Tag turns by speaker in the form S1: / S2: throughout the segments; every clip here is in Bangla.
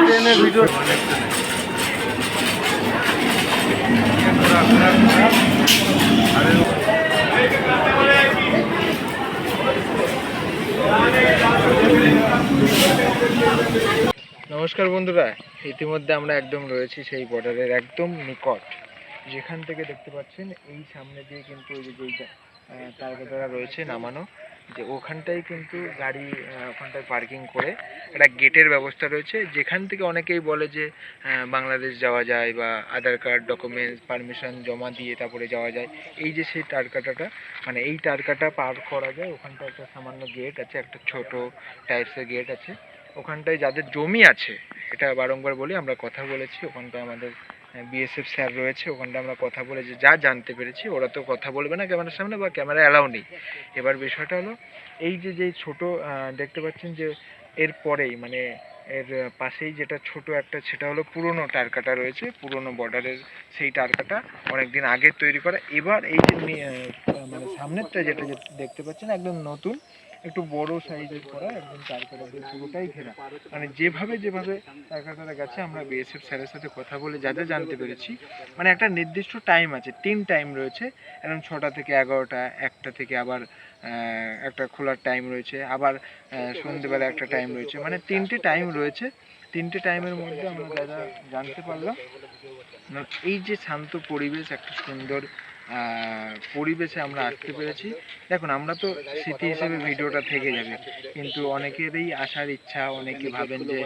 S1: ট্রেনের ভিডিও নমস্কার বন্ধুরা, ইতিমধ্যে আমরা একদম রয়েছি সেই বর্ডারের একদম নিকট, যেখান থেকে দেখতে পাচ্ছেন এই সামনে দিয়ে কিন্তু ওই যে তারকাটা রয়েছে নামানো, যে ওখানটাই কিন্তু গাড়ি ওখানটায় পার্কিং করে একটা গেটের ব্যবস্থা রয়েছে, যেখান থেকে অনেকেই বলে যে বাংলাদেশ যাওয়া যায় বা আধার কার্ড ডকুমেন্টস পারমিশন জমা দিয়ে তারপরে যাওয়া যায়। এই যে সেই টারকাটাটা, মানে এই টারকাটা পার করা যায়, ওখানটা একটা সামান্য গেট আছে, একটা ছোট টাইপসের গেট আছে। ওখানটায় যাদের জমি আছে, এটা বারংবার বলি, আমরা কথা বলেছি, ওখানটায় আমাদের বিএসএফ স্যার রয়েছে, ওখানটা আমরা কথা বলে যে যা জানতে পেরেছি, ওরা তো কথা বলবে না ক্যামেরার সামনে বা ক্যামেরা অ্যালাউ নেই। এবার বিষয়টা হলো এই যে ছোট দেখতে পাচ্ছেন যে এর পরেই মানে এর পাশেই যেটা ছোট একটা, সেটা হলো পুরনো টারকাটা রয়েছে, পুরনো বর্ডারের সেই টারকাটা অনেকদিন আগে তৈরি করা। এবার এই যে মানে সামনেরটা যেটা দেখতে পাচ্ছেন একদম নতুন, একটু বড় সাইজের করা, একদম টারকাটা দিয়ে পুরোটাই ঘেরা। মানে যেভাবে টারকাটা গেছে, আমরা বিএসএফ স্যারের সাথে কথা বলে যা জানতে পেরেছি, মানে একটা নির্দিষ্ট টাইম আছে, 3 টাইম রয়েছে, এখন 6টা থেকে 11টা, 1টা থেকে আবার একটা খোলার টাইম রয়েছে, আবার সন্ধ্যেবেলা একটা টাইম রয়েছে, মানে 3টে টাইম রয়েছে। 3টে টাইমের মধ্যে আমরা যা জানতে পারলাম, এই যে শান্ত পরিবেশ, একটা সুন্দর পরিবেশে আমরা আসতে পেরেছি। দেখুন, আমরা তো স্মৃতি হিসেবে ভিডিওটা থেকে যাবে, কিন্তু অনেকেরই আসার ইচ্ছা, অনেকে ভাবেন যে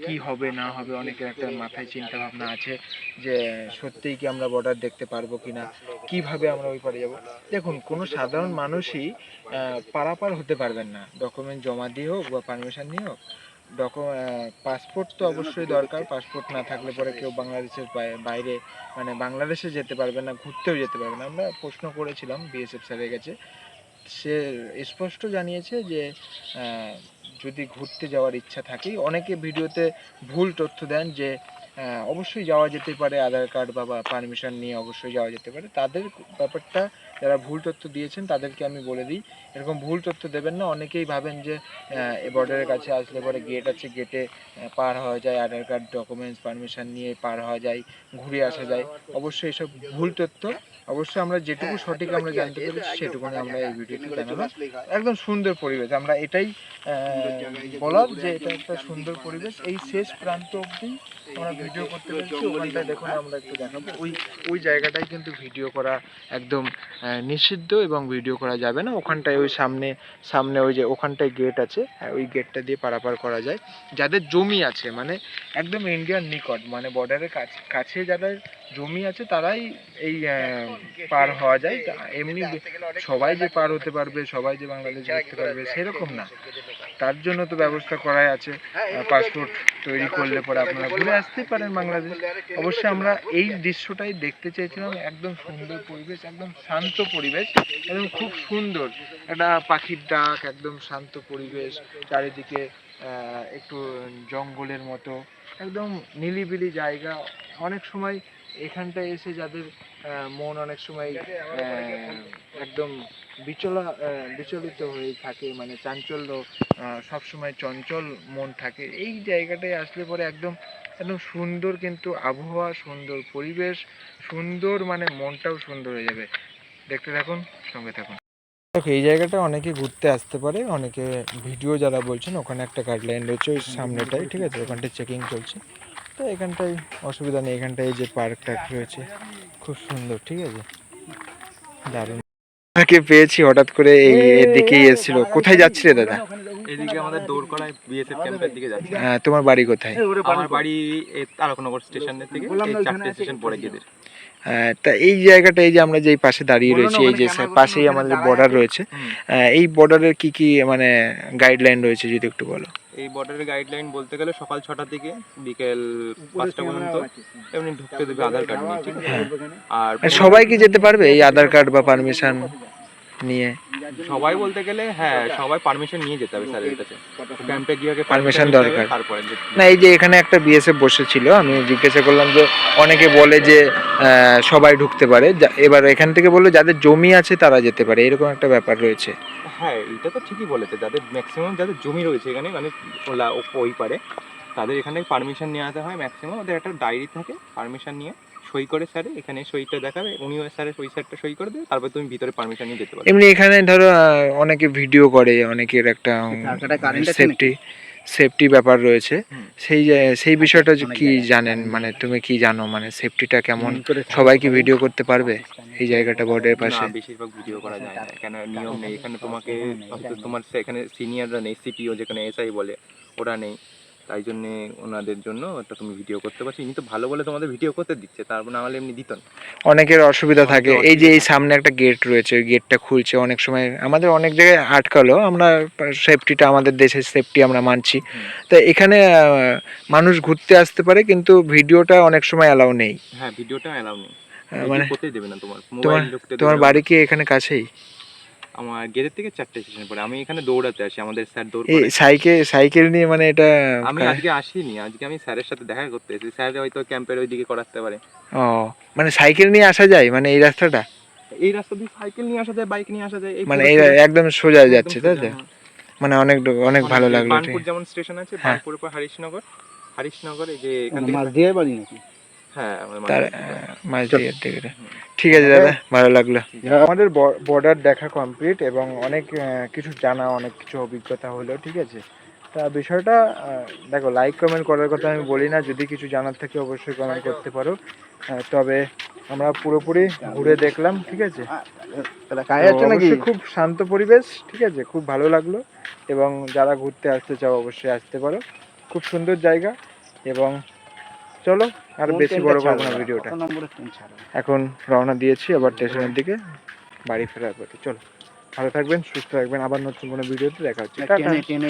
S1: কি হবে না হবে, অনেকের একটা মাথায় চিন্তা ভাবনা আছে যে সত্যিই কি আমরা বর্ডার দেখতে পারবো কিনা, কিভাবে আমরা ওই পারে যাব। দেখুন, কোনো সাধারণ মানুষই পারাপার হতে পারবেন না, ডকুমেন্ট জমা দিয়ে হোক বা পারমিশন নিয়ে হোক। পাসপোর্ট তো অবশ্যই দরকার, পাসপোর্ট না থাকলে পরে কেউ বাংলাদেশের বাইরে মানে বাংলাদেশে যেতে পারবে না, ঘুরতেও যেতে পারবে না। আমরা প্রশ্ন করেছিলাম বিএসএফ স্যারের কাছে, সে স্পষ্ট জানিয়েছে যে যদি ঘুরতে যাওয়ার ইচ্ছা থাকে, অনেকে ভিডিওতে ভুল তথ্য দেন যে অবশ্যই যাওয়া যেতে পারে, আধার কার্ড বা পারমিশন নিয়ে অবশ্যই যাওয়া যেতে পারে। তাদের ব্যাপারটা, যারা ভুল তথ্য দিয়েছেন তাদেরকে আমি বলে দিই, এরকম ভুল তথ্য দেবেন না। অনেকেই ভাবেন যে বর্ডারের কাছে আসলে পরে গেট আছে, গেটে পার হওয়া যায়, আধার কার্ড ডকুমেন্টস পারমিশন নিয়ে পার হওয়া যায়, ঘুরে আসা যায়। অবশ্যই এসব ভুল তথ্য। অবশ্যই আমরা যেটুকু সঠিক আমরা জানতে পেরেছি সেটুকুনি আমরা এই ভিডিওতে জানালাম। একদম সুন্দর পরিবেশ, আমরা এটাই বলার যে এটা একটা সুন্দর পরিবেশ। এই শেষ প্রান্ত অবধি আমরা ভিডিও করতে পেরেছি। ওখানটায় দেখুন, আমরা একটু দেখাবো, ওই জায়গাটায় কিন্তু ভিডিও করা একদম নিষিদ্ধ এবং ভিডিও করা যাবে না। ওখানটায় ওই সামনে ওই যে ওখানটায় গেট আছে, ওই গেটটা দিয়ে পারাপার করা যায়। যাদের জমি আছে, মানে একদম ইন্ডিয়ার নিকট, মানে বর্ডারের কাছে যাদের জমি আছে, তারাই এই পার হওয়া যায়। এমনি সবাই যে পার হতে পারবে, সবাই যে বাংলাদেশ দেখতে পারবে সেরকম না। তার জন্য তো ব্যবস্থা করাই আছে, পাসপোর্ট তৈরি করলে পরে আপনারা ঘুরে আসতেই পারেন বাংলাদেশ। অবশ্যই আমরা এই দৃশ্যটাই দেখতে চেয়েছিলাম, একদম সুন্দর পরিবেশ, একদম শান্ত পরিবেশ, একদম খুব সুন্দর একটা পাখির ডাক, একদম শান্ত পরিবেশ, চারিদিকে একটু জঙ্গলের মতো, একদম নিরিবিলি জায়গা। অনেক সময় এখানটায় এসে যাদের মন অনেক সময় একদম বিচলিত হয়ে থাকে, মানে চাঞ্চল্য, সবসময় চঞ্চল মন থাকে, এই জায়গাটায় আসলে পরে একদম সুন্দর, কিন্তু আবহাওয়া সুন্দর, পরিবেশ সুন্দর, মানে মনটাও সুন্দর হয়ে যাবে। দেখতে থাকুন, সঙ্গে থাকুন। এই জায়গাটা অনেকে ঘুরতে আসতে পারে, অনেকে ভিডিও যারা বলছেন, ওখানে একটা গাইডলাইন রয়েছে ওই সামনেটাই, ঠিক আছে, ওখানটায় চেকিং চলছে, তো এখানটায় অসুবিধা নেই। এখানটায় এই যে পার্কটা রয়েছে খুব সুন্দর, ঠিক আছে, দারুণ। তাকে পেয়েছি হঠাৎ করে, এই এদিকেই এসেছিল। কোথায় যাচ্ছিলে দাদা?
S2: এদিকে আমাদের দৌড়কড়ায় বিএসএফ ক্যাম্পের দিকে যাচ্ছি।
S1: হ্যাঁ, তোমার বাড়ি কোথায়?
S2: আমার বাড়ি তারকনগর স্টেশনের থেকে 4টে স্টেশন পরে গিয়ে।
S1: তা এই জায়গাটা, এই যে আমরা যেই পাশে দাঁড়িয়ে রয়েছি, এই যে পাশেই আমাদের বর্ডার রয়েছে, এই বর্ডারের কি কি মানে গাইডলাইন রয়েছে যদি একটু বলো।
S2: এই বর্ডারের গাইডলাইন বলতে গেলে সকাল 6টা থেকে বিকেল 5টা পর্যন্ত এমনি ঢুকতে দেবে আধার কার্ড নিয়ে, ঠিক আছে। আর
S1: সবাই কি যেতে পারবে এই আধার কার্ড বা পারমিশন নিয়ে?
S2: সবাই বলতে গেলে হ্যাঁ, সবাই পারমিশন নিয়ে যেতে হবে স্যারের কাছে, ক্যাম্পে গিয়ে
S1: পারমিশন দরকার।
S2: তারপরে
S1: না, এই যে এখানে একটা বিএসএফ বসেছিল, আমি জিজ্ঞাসা করলাম যে অনেকে বলে যে সবাই ঢুকতে পারে, এবার এখান থেকে বললো যাদের জমি আছে তারা যেতে পারে, এরকম একটা ব্যাপার রয়েছে।
S2: হ্যাঁ এটা তো ঠিকই বলেছে, যাদের ম্যাক্সিমাম যাদের জমি রয়েছে এখানে মানে ওই পারে, তাদের এখানে পারমিশন নিয়ে আসতে হয় ম্যাক্সিমাম। ওদের একটা ডায়েরি থাকে, পারমিশন নিয়ে সই করে স্যারে, এখানে সইটা দেখাবে, উনিও স্যারের ওই স্যারটা সই করে দেবে, তারপর তুমি ভিতরে পারমিশন নিয়ে যেতে পারবে।
S1: এমনি এখানে ধরো অনেকে ভিডিও করে, অনেকের একটা সেফটি ব্যাপার রয়েছে,
S2: হুম।
S1: সেই বিষয়টা কি জানেন, মানে তুমি কি জানো, মানে সেফটিটা কেমন, সবাই কি ভিডিও করতে পারবে এই জায়গাটা বোর্ডের
S2: না
S1: পাশে?
S2: বেশিরভাগ ভিডিও করা যায় না, কেন নিয়ম নেই এখানে। তোমাকে হয়তো তোমার এখানে সিনিয়ররা নেই, সিপিও যেখানে এসআই বলে ওরা নেই, তাই জন্যে ওনাদের জন্য একটা তুমি ভিডিও করতে পারছো। ইনি তো ভালো বলে তোমাদের ভিডিও করতে দিচ্ছে, তারপর না হলে এমনি দিত না।
S1: অনেকের অসুবিধা থাকে,
S2: অনেকের
S1: এই যে এই
S2: অসুবিধা থাকে।
S1: সামনে একটা গেট রয়েছে, ওই গেটটা খুলছে অনেক সময়, আমাদের অনেক জায়গায় আটকালো, আমরা সেফটিটা, আমাদের দেশের সেফটি আমরা মানছি,
S2: হুম।
S1: তো এখানে মানুষ ঘুরতে আসতে পারে কিন্তু ভিডিওটা অনেক সময় অ্যালাউ নেই।
S2: হ্যাঁ ভিডিওটা অ্যালাউ নেই,
S1: মানে
S2: ভিডিও করতেই দেবে না, তোমার
S1: তোমার
S2: মোবাইল ঢুকতে দেবে
S1: তোমার
S2: না।
S1: বাড়ি কি এখানে কাছেই?
S2: আমার গেটের থেকে 4টে স্টেশন পরে, আমি এখানে দৌড়াতে আসি, আমাদের স্যার দৌড়
S1: এই
S2: করে।
S1: সাইকেল নিয়ে, মানে এটা
S2: আমি আজকে আসিনি, আজকে আমি স্যারের সাথে দেখা করতে এসেছি, স্যার হয়তো ক্যাম্পের ওইদিকে করাতে পারে।
S1: ও, মানে সাইকেল নিয়ে আসা যায়, মানে এই রাস্তাটা,
S2: এই রাস্তা দিয়ে সাইকেল নিয়ে আসা যায়, বাইক নিয়ে আসা যায়, এই
S1: মানে
S2: পুরো
S1: এই
S2: সোজা-
S1: একদম সোজা
S2: একদম
S1: যাচ্ছে তাই
S2: সোজা,
S1: তো?
S2: হ্যাঁ।
S1: মানে অনেক অনেক ভালো লাগলো, ঠিক
S2: বানপুর যেমন স্টেশন আছে,
S1: হ্যাঁ।
S2: বানপুরের পর হরিশনগর এই যে এখান থেকে
S3: মাছ দিয়ে বাড়ি নাকি?
S2: হ্যাঁ আমার
S1: তার
S2: মাঝে
S1: মাঝদিকের দিকে। ঠিক আছে দাদা, ভালো লাগলো। আমাদের বর্ডার দেখা কমপ্লিট এবং অনেক কিছু জানা, অনেক কিছু অভিজ্ঞতা হলো, ঠিক আছে। তা বিষয়টা দেখো, লাইক কমেন্ট করার কথা আমি বলি না, যদি কিছু জানার থাকে অবশ্যই কমেন্ট করতে পারো। তবে আমরা পুরোপুরি ঘুরে দেখলাম, ঠিক আছে।
S3: তাহলে
S1: তো
S3: কাজ আছে নাকি?
S1: অবশ্যই খুব শান্ত পরিবেশ, ঠিক আছে, খুব ভালো লাগলো। এবং যারা ঘুরতে আসতে চাও অবশ্যই আসতে পারো, খুব সুন্দর জায়গা। এবং চলো, আর
S3: কোন
S1: বেশি
S3: ট্রেনটা
S1: বড় করবো
S3: ছাড়বে?
S1: না ভিডিওটা।
S3: কত নম্বরের ট্রেন ছাড়বে?
S1: এখন রওনা দিয়েছি আবার স্টেশনের দিকে, বাড়ি ফেরার পথে। চলো, ভালো থাকবেন, সুস্থ থাকবেন, আবার নতুন কোনো ভিডিওতে দেখা হচ্ছে। টাটা।
S3: ট্রেনে ট্রেনে